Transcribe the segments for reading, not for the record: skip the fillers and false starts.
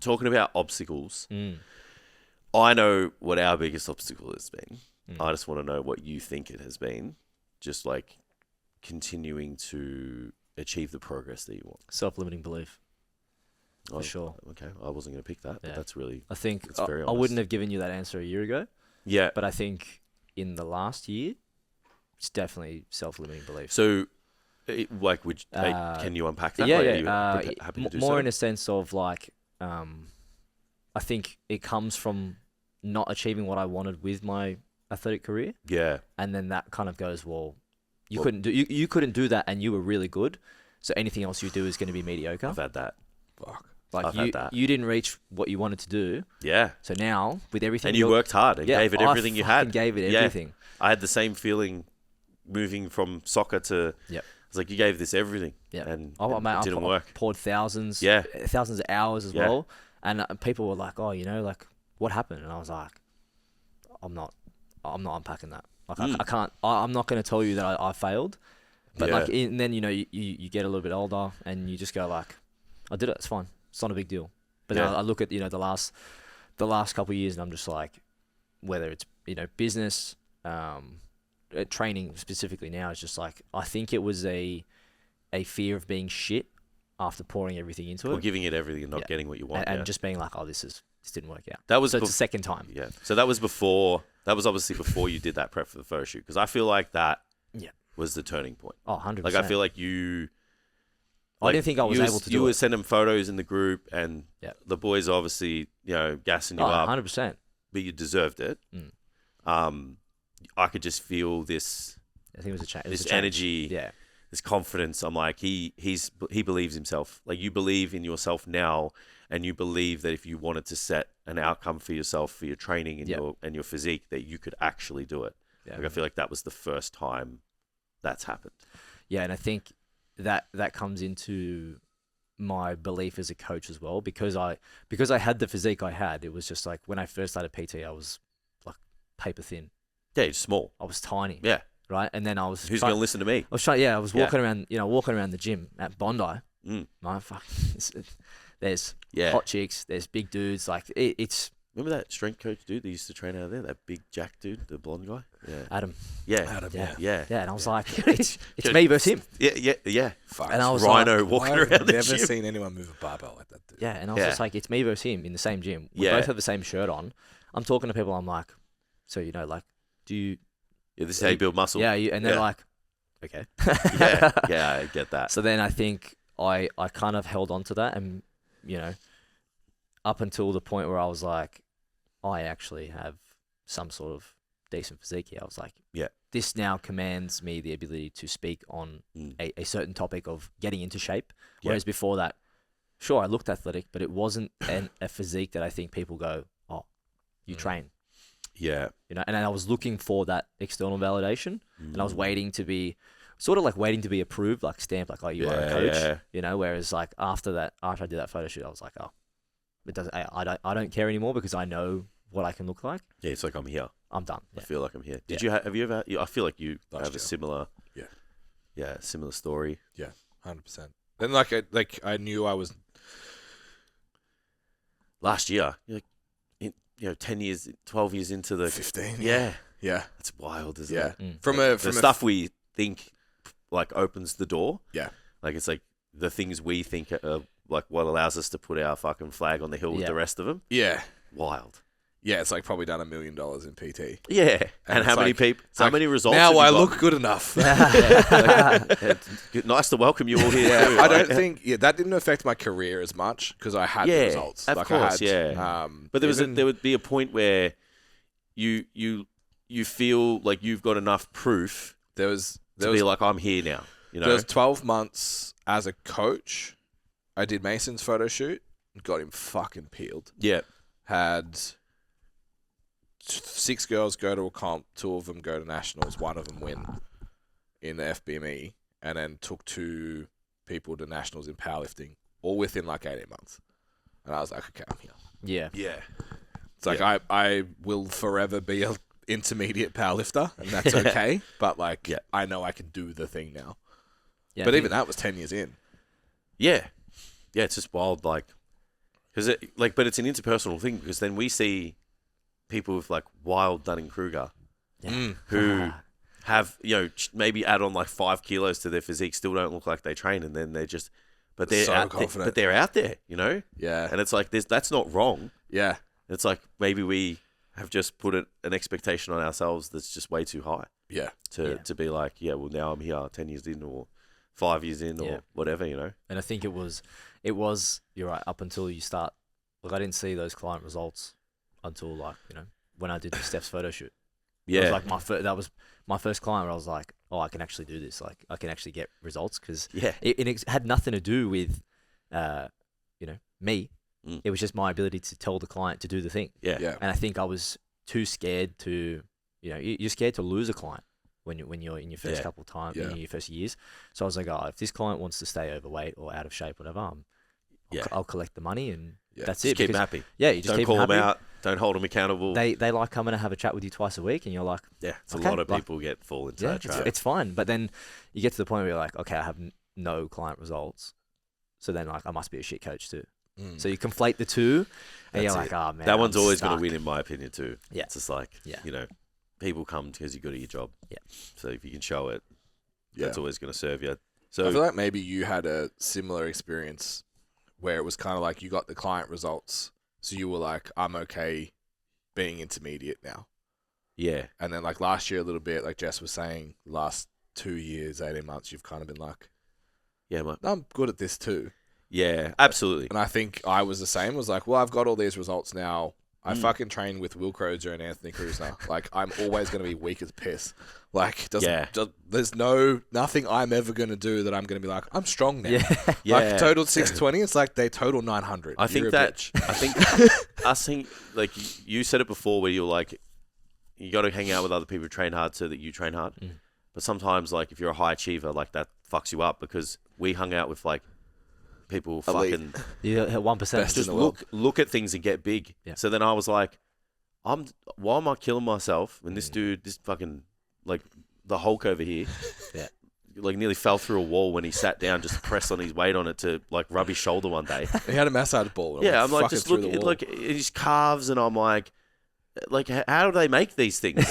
talking about obstacles, I know what our biggest obstacle has been. I just want to know what you think it has been. Just like continuing to achieve the progress that you want. Self-limiting belief. For sure. Okay, I wasn't going to pick that, but that's really... I think it's very I wouldn't have given you that answer a year ago. Yeah. But I think in the last year, it's definitely self-limiting belief. So, can you unpack that? Yeah, like, yeah. Are you happy to do more so? in a sense of like, I think it comes from not achieving what I wanted with my athletic career. Yeah. And then that kind of goes, well, you couldn't do that, and you were really good. So anything else you do is going to be mediocre. I've had that. Fuck. Like you didn't reach what you wanted to do. Yeah. So now with everything, and you worked hard and gave it everything you had. Gave it everything. I had the same feeling moving from soccer to. Yep. It's like you gave this everything. Yeah. And it didn't work. Poured thousands. Yeah. Thousands of hours as well. And people were like, "Oh, like what happened?" And I was like, "I'm not unpacking that. Like I can't. I'm not going to tell you that I failed." But and then you get a little bit older and you just go like, "I did it. It's fine. It's not a big deal." But then I look at the last couple of years and I'm just like, whether it's business, training specifically now, it's just like I think it was a fear of being shit after pouring everything into it, or giving it everything and not getting what you want, and just being like, "Oh, this didn't work out." That was it's the second time. Yeah. So that was before. That was obviously before you did that prep for the photo shoot, because I feel like that was the turning point. Oh, 100%. Like I feel like you. I didn't think I was able to do it. You were sending photos in the group, and the boys obviously, gassing you up. 100%. But you deserved it. I could just feel this. I think it was a change. This energy, this confidence. I'm like, he believes himself. Like you believe in yourself now, and you believe that if you wanted to set an outcome for yourself for your training and your physique, that you could actually do it. Yeah. Like I feel like that was the first time that's happened. Yeah, and I think that comes into my belief as a coach as well, because I had the physique I had. It was just like when I first started PT, I was like paper thin. Yeah, you're small. I was tiny. Yeah. Right, and then I was. Who's going to listen to me? I was trying. Yeah, I was walking around. Walking around the gym at Bondi. My fuck. There's hot chicks. There's big dudes. Like it's. Remember that strength coach dude that used to train out of there? That big Jack dude, the blonde guy? Yeah. Adam. Yeah. Adam, yeah. And I was like, it's me versus him. Yeah. Fuck. And I was Rhino like, walking around the gym. I've never seen anyone move a barbell like that, dude. Yeah, and I was just like, it's me versus him in the same gym. We both have the same shirt on. I'm talking to people, I'm like, so, like, do you... Yeah, this is how you build muscle. Yeah, and they're like, okay. yeah, I get that. So then I think I kind of held on to that and, up until the point where I was like, I actually have some sort of decent physique here. I was like, this now commands me the ability to speak on a certain topic of getting into shape. Whereas before that, sure, I looked athletic, but it wasn't a physique that I think people go, oh, you train. Yeah. And I was looking for that external validation and I was waiting to be approved, like stamped, like, oh, you are a coach, whereas like after I did that photo shoot, I was like, oh, it doesn't, I don't care anymore because I know what I can look like. Yeah. It's like, I'm here. I'm done. I feel like I'm here. Have you ever, I feel like you have a similar, similar story. Yeah. 100%. Then I knew I was last year, 10 years, 12 years into the 15. Yeah. That's wild, isn't it? From the stuff we think like opens the door. Yeah. Like it's like the things we think are like what allows us to put our fucking flag on the hill with the rest of them. Yeah. Wild. Yeah, it's like probably done $1 million in PT. Yeah. And how many people, how many results? Now I look good enough. Nice to welcome you all here. Yeah, too, I don't think that didn't affect my career as much because I had the results. Of course, but there would be a point where you feel like you've got enough proof to be like, I'm here now. There was 12 months as a coach. I did Mason's photo shoot. Got him fucking peeled. Yeah. Had 6 girls go to a comp, 2 of them go to nationals, 1 of them win in the FBME, and then took 2 people to nationals in powerlifting, all within like 18 months. And I was like, okay, I'm here. Yeah. It's like I will forever be an intermediate powerlifter, and that's okay. But like, I know I can do the thing now. Yeah, but even that was 10 years in. Yeah. Yeah, it's just wild, like, Because but it's an interpersonal thing, because then we see people with like wild Dunning-Kruger who have, maybe add on like 5 kilos to their physique, still don't look like they train, and then but they're out there, Yeah. And it's like that's not wrong. Yeah. It's like maybe we have just put an expectation on ourselves that's just way too high. Yeah. To be like, well, now I'm here 10 years in or 5 years in or whatever, And I think it was, you're right, up until you start, like I didn't see those client results until like, when I did Steph's photo shoot. Yeah. It was like that was my first client where I was like, oh, I can actually do this. Like I can actually get results, because it had nothing to do with, me. It was just my ability to tell the client to do the thing. Yeah. And I think I was too scared to, you're scared to lose a client when you're in your first couple of times, in your first years. So I was like, if this client wants to stay overweight or out of shape, whatever, I'll collect the money and that's just it. Keep them happy. Yeah, you just don't keep call them them happy. out. Don't hold them accountable. They like coming to have a chat with you twice a week, and you're like, it's a lot of people fall into that trap. It's fine. But then you get to the point where you're like, okay, I have no client results, so then like I must be a shit coach too. So you conflate the two, and you're like, oh man, that one's always going to win in my opinion too. Yeah, it's just like people come because you're good at your job. Yeah, so if you can show it, that's always going to serve you. So I feel like maybe you had a similar experience where it was kind of like you got the client results, so you were like, I'm okay being intermediate now. Yeah. And then like last year a little bit, like Jess was saying, last 2 years, 18 months, you've kind of been like, I'm good at this too. Yeah, absolutely. And I think I was the same. Was like, well, I've got all these results now. I fucking train with Will Crozier and Anthony Cruz now. Like, I'm always going to be weak as piss. Like, there's nothing I'm ever going to do that I'm going to be like, I'm strong now. Like, total 620. It's like they total 900. I think like you said it before, where you're like, you got to hang out with other people who train hard so that you train hard. But sometimes, like, if you're a high achiever, like that fucks you up, because we hung out with like people fucking 1%. Just look at things and get big. Yeah. So then I was like, why am I killing myself? And this dude, this fucking like the Hulk over here, like nearly fell through a wall when he sat down just to press on his weight on it to like rub his shoulder one day. He had a massage ball. I'm like just look at his calves, and I'm like how do they make these things?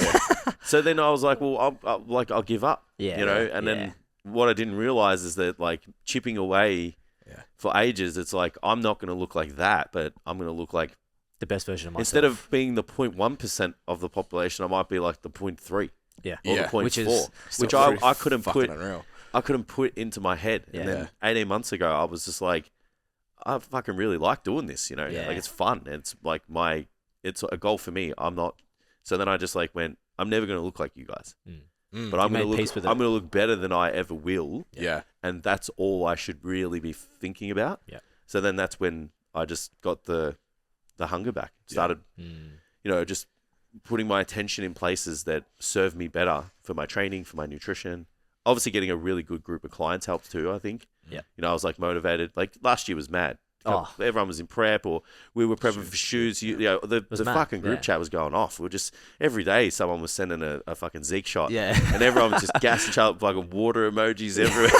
So then I was like, well, I'll give up. And then what I didn't realize is that like chipping away for ages, it's like I'm not going to look like that, but I'm going to look like the best version of myself. Instead of being the 0.1% of the population, I might be like the 0.3. Yeah. Or the 0.4, which I couldn't put into my head. Yeah. And then 18 months ago, I was just like, I fucking really like doing this, like it's fun. It's like it's a goal for me. So then I just like went, I'm never going to look like you guys. But I'm going to look better than I ever will. Yeah. And that's all I should really be thinking about. Yeah. So then that's when I just got the hunger back. Started, just putting my attention in places that serve me better for my training, for my nutrition. Obviously getting a really good group of clients helped too, I think. Yeah. I was like motivated. Like last year was mad. Everyone was in prep, or we were prepping for shoes. The fucking group chat was going off. We were just every day someone was sending a fucking Zeke shot, and everyone was just gassing each other, fucking water emojis everywhere,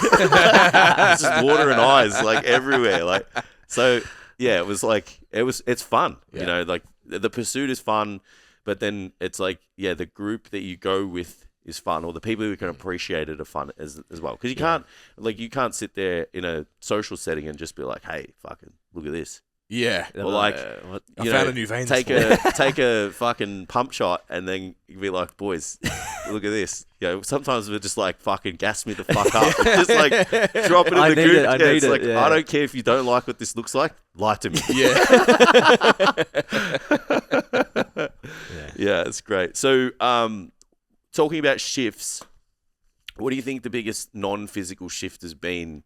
just water and eyes like everywhere. Like so, it was like it's fun. Like the pursuit is fun, but then it's like the group that you go with is fun, or the people who can appreciate it are fun as well. Because you can't sit there in a social setting and just be like, hey, fucking look at this. Yeah. Or like, I found a new vein. Take a fucking pump shot and then be like, boys, look at this. Sometimes we're just like, fucking gas me the fuck up. Just like drop it in the group. I don't care if you don't like what this looks like. Lie to me. Yeah, it's great. So, talking about shifts, what do you think the biggest non-physical shift has been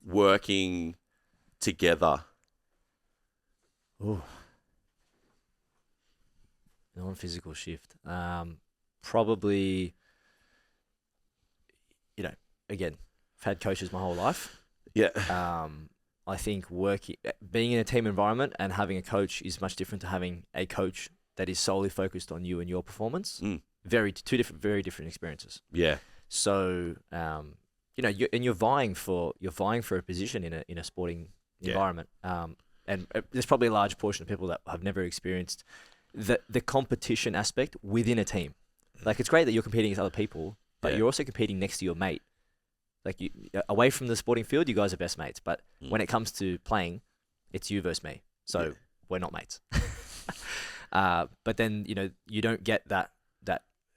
working together? Oh, non-physical shift. Probably, again, I've had coaches my whole life. Yeah. I think being in a team environment and having a coach is much different to having a coach that is solely focused on you and your performance. Very different experiences. Yeah. So, you're vying for a position in a sporting environment. and there's probably a large portion of people that have never experienced the competition aspect within a team. Like, it's great that you're competing against other people, but you're also competing next to your mate. Like, you, away from the sporting field, you guys are best mates. But when it comes to playing, it's you versus me. So we're not mates. But then, you don't get that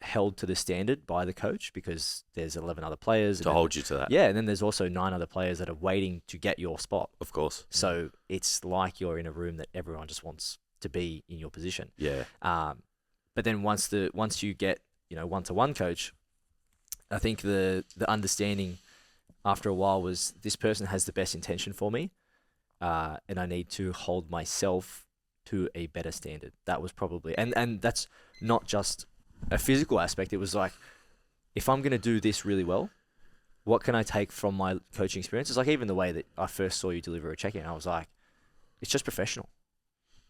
held to the standard by the coach because there's 11 other players. To hold you to that. Yeah, and then there's also 9 other players that are waiting to get your spot. Of course. So it's like you're in a room that everyone just wants to be in your position. Yeah. But then once you get, one-to-one coach, I think the understanding after a while was this person has the best intention for me, and I need to hold myself to a better standard. That was probably, and that's not just a physical aspect. It was like, if I'm going to do this really well, what can I take from my coaching experience? It's like even the way that I first saw you deliver a check-in, I was like, it's just professional.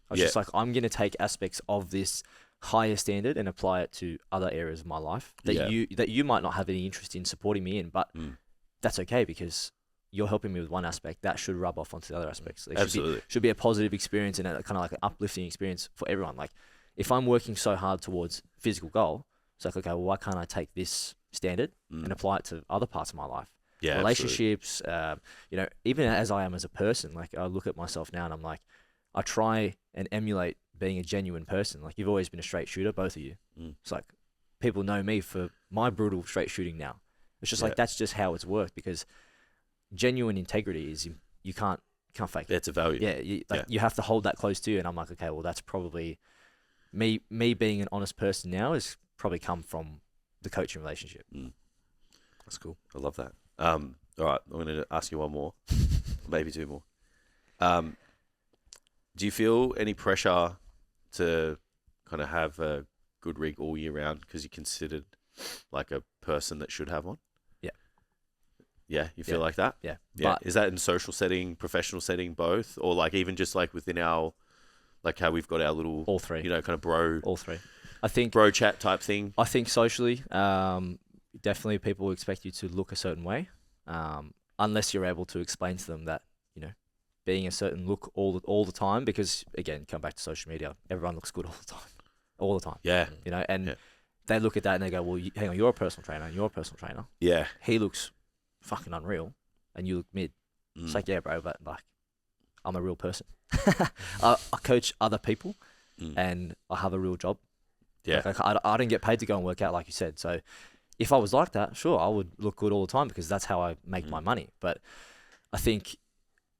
I was just like, I'm going to take aspects of this higher standard and apply it to other areas of my life that you might not have any interest in supporting me in, but that's okay because you're helping me with one aspect that should rub off onto the other aspects. It Absolutely. Should be a positive experience and a kind of like an uplifting experience for everyone. Like, if I'm working so hard towards physical goal, it's like, okay, well, why can't I take this standard and apply it to other parts of my life? Yeah, relationships, even as I am as a person, like I look at myself now and I'm like, I try and emulate being a genuine person. Like, you've always been a straight shooter, both of you. It's like, people know me for my brutal straight shooting now. It's just like, that's just how it's worked because genuine integrity is you can't fake it. It's a value. Yeah, you have to hold that close to you. And I'm like, okay, well, that's probably me being an honest person now has probably come from the coaching relationship. That's cool. I love that. All right, I'm going to ask you one more, maybe 2 more. Do you feel any pressure to kind of have a good rig all year round because you're considered like a person that should have one? Yeah, you feel like that? Yeah. But is that in social setting, professional setting, both? Or like even just like within our, like how we've got our little, all 3, kind of bro. All 3. I think bro chat type thing. I think socially, definitely people expect you to look a certain way, unless you're able to explain to them that, being a certain look all the time, because again, come back to social media, everyone looks good all the time. Yeah. And they look at that and they go, well, hang on, you're a personal trainer and you're a personal trainer. Yeah. He looks fucking unreal and you look mid. It's like, yeah, bro, but like, I'm a real person. I coach other people and I have a real job. Yeah. Like, I don't get paid to go and work out, like you said. So if I was like that, sure, I would look good all the time because that's how I make my money. But I think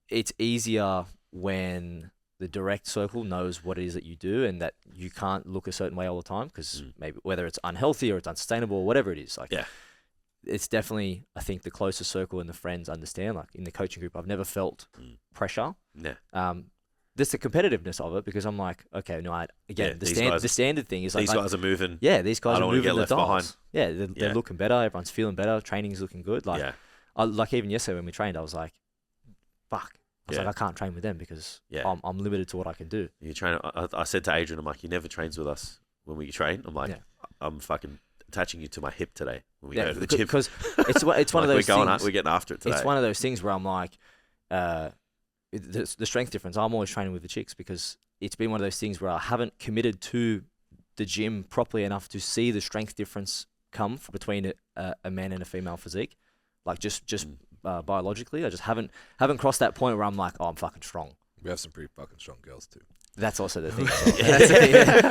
it's easier when the direct circle knows what it is that you do and that you can't look a certain way all the time because maybe whether it's unhealthy or it's unsustainable or whatever it is. Like, it's definitely, I think the closer circle and the friends understand. Like in the coaching group, I've never felt pressure. Yeah. There's the competitiveness of it because I'm like, okay, no, the standard thing is like, these guys are moving. Yeah, these guys are moving get the left dials. behind. Yeah, they're looking better. Everyone's feeling better. Training's looking good. Like, like even yesterday when we trained, I was like, fuck. I was like, I can't train with them because I'm limited to what I can do. You train. I said to Adrian, I'm like, he never trains with us when we train. I'm like, I'm fucking attaching you to my hip today when we go to the gym. Because it's one of those things. We're getting after it today. It's one of those things where I'm like, the strength difference. I'm always training with the chicks because it's been one of those things where I haven't committed to the gym properly enough to see the strength difference come between a man and a female physique. Like just biologically, I just haven't crossed that point where I'm like, oh, I'm fucking strong. We have some pretty fucking strong girls too. That's also the thing.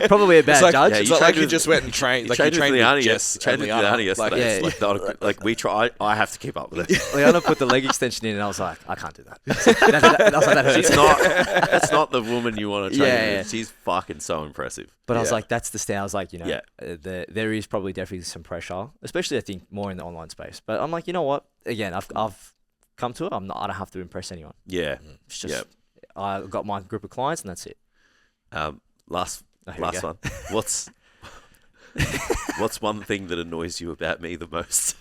Probably a bad judge. It's like you just went and trained. Like you trained with Jess and Liana yesterday. Like we try. I have to keep up with it. Liana put the leg extension in, and I was like, I can't do that. That hurts. That's not the woman you want to train with. She's fucking so impressive. But I was like, that's the style. I was like, there is probably definitely some pressure, especially I think more in the online space. But I'm like, you know what? Again, I've come to it. I don't have to impress anyone. Yeah. It's just I got my group of clients, and that's it. Last one. What's one thing that annoys you about me the most?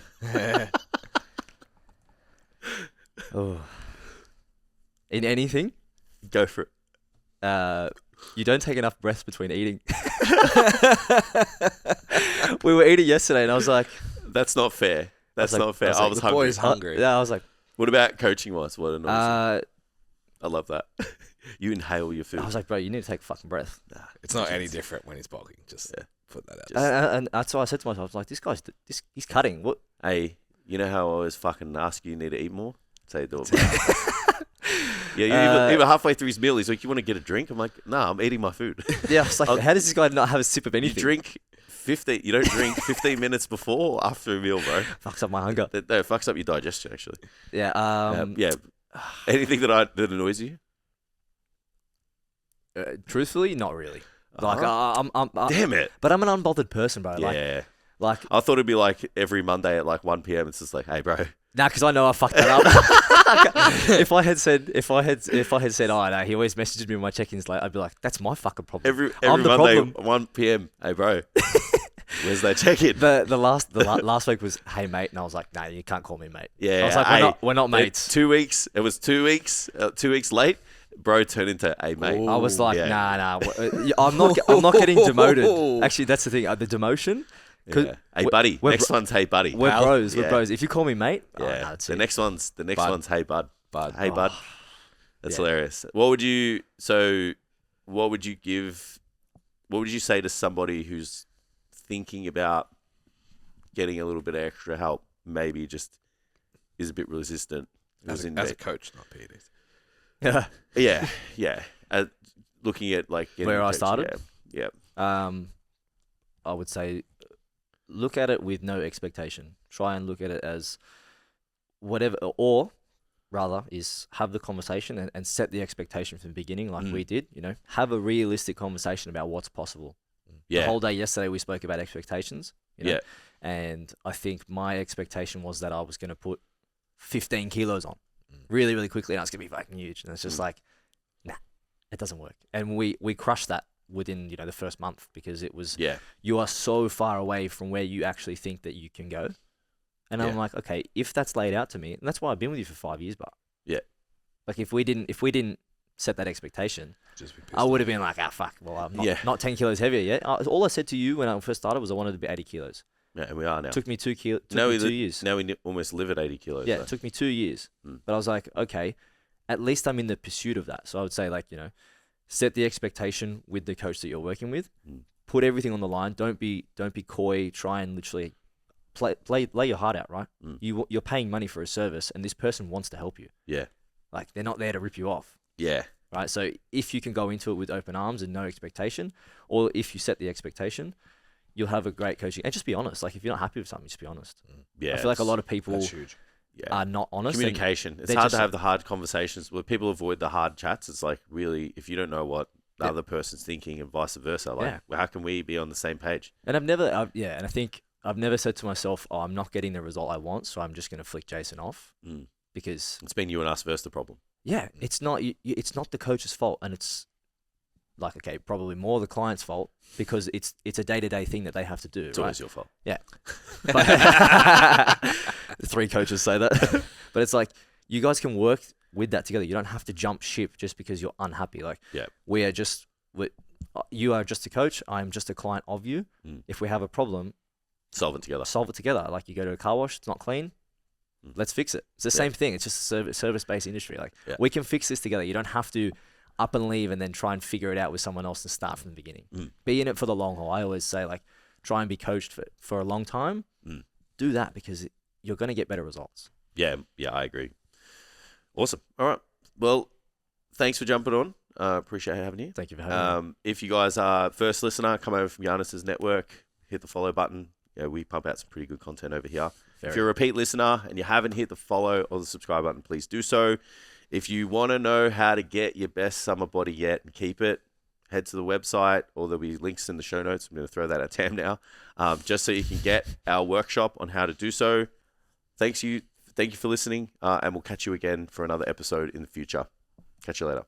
In anything? Go for it. You don't take enough breaths between eating. We were eating yesterday, and I was like, "That's not fair. That's not fair." I was hungry. Boy's hungry. I was like, "What about coaching wise? What annoys you?" I love that. You inhale your food. I was like, bro, you need to take a fucking breath. Nah, It's not any different when he's bulking. Just put that out. And that's why I said to myself, I was like, this guy's he's cutting. What? Hey, you know how I always fucking ask you need to eat more? Say do it. Even halfway through his meal, he's like, you want to get a drink? I'm like, nah, I'm eating my food. Yeah, I was like, how does this guy not have a sip of anything? You don't drink 15 minutes before or after a meal, bro. Fucks up my hunger. That fucks up your digestion, actually. Yeah. Yeah. Anything that annoys you? Truthfully, not really. Like, Damn it. But I'm an unbothered person, bro. Yeah. Like, I thought it'd be like every Monday at like 1 p.m. It's just like, hey, bro. nah, because I know I fucked that up. if I had said, oh no, he always messages me when my check-ins late, I'd be like, that's my fucking problem. Every I'm the Monday, problem. 1 p.m. Hey, bro. Where's that check-in? The last week was, hey mate, and I was like, nah, you can't call me mate. Yeah. I was like, we're not mates. 2 weeks. It was 2 weeks. 2 weeks late. Bro turned into a mate. I was like, nah. I'm not getting demoted. Actually, that's the thing. The demotion. Yeah. Hey buddy. Next one's hey buddy. We're bros. We're bros. If you call me mate, yeah. The next one's hey bud. Bud. Hey bud. That's hilarious. What would you say to somebody who's thinking about getting a little bit of extra help, maybe just is a bit resistant? As a coach, not PEDs. Yeah. Looking at like where I started. Yeah. I would say, look at it with no expectation. Try and look at it as whatever, or rather, is have the conversation and set the expectation from the beginning, like we did. You know, have a realistic conversation about what's possible. Yeah. The whole day yesterday we spoke about expectations. You know? And I think my expectation was that I was going to put 15 kilos on really, really quickly, and I was going to be fucking huge. And it's just like, nah, it doesn't work. And we crushed that within, the first month, because it was, you are so far away from where you actually think that you can go. And I'm like, okay, if that's laid out to me, and that's why I've been with you for 5 years, but like if we didn't set that expectation, I would have been like, fuck, well, I'm not 10 kilos heavier yet. All I said to you when I first started was I wanted to be 80 kilos. Yeah, and we are now. It took me 2 years. Now we almost live at 80 kilos. Yeah, it took me 2 years. But I was like, okay, at least I'm in the pursuit of that. So I would say, like, set the expectation with the coach that you're working with. Put everything on the line. Don't be coy. Try and literally lay your heart out, right? You're paying money for a service, and this person wants to help you. Yeah. Like, they're not there to rip you off. Yeah. Right? So if you can go into it with open arms and no expectation, or if you set the expectation, you'll have a great coaching. And just be honest. Like, if you're not happy with something, just be honest. Yeah. I feel like a lot of people are not honest. Communication. It's hard to have the hard conversations where people avoid the hard chats. It's like, really, if you don't know what the other person's thinking and vice versa, like, how can we be on the same page? And and I think I've never said to myself, oh, I'm not getting the result I want, so I'm just going to flick Jason off, because it's been you and us versus the problem. Yeah, it's not the coach's fault, and it's like, okay, probably more the client's fault, because it's a day-to-day thing that they have to do. It's always your fault. Yeah. 3 coaches say that. But it's like, you guys can work with that together. You don't have to jump ship just because you're unhappy. Like, you are just a coach. I'm just a client of you. If we have a problem, solve it together. Like, you go to a car wash, it's not clean. Let's fix it. It's the same thing. It's just a service-based industry. Like, we can fix this together. You don't have to up and leave and then try and figure it out with someone else and start from the beginning. Be in it for the long haul. I always say, like, try and be coached for a long time. Do that, because you're going to get better results. Yeah, I agree. Awesome. All right. Well, thanks for jumping on. Appreciate having you. Thank you for having me. If you guys are first listener, come over from Giannis's network, hit the follow button. Yeah, we pump out some pretty good content over here. If you're a repeat listener and you haven't hit the follow or the subscribe button, please do so. If you want to know how to get your best summer body yet and keep it, head to the website, or there'll be links in the show notes. I'm going to throw that at Tam now, just so you can get our workshop on how to do so. Thank you for listening, and we'll catch you again for another episode in the future. Catch you later.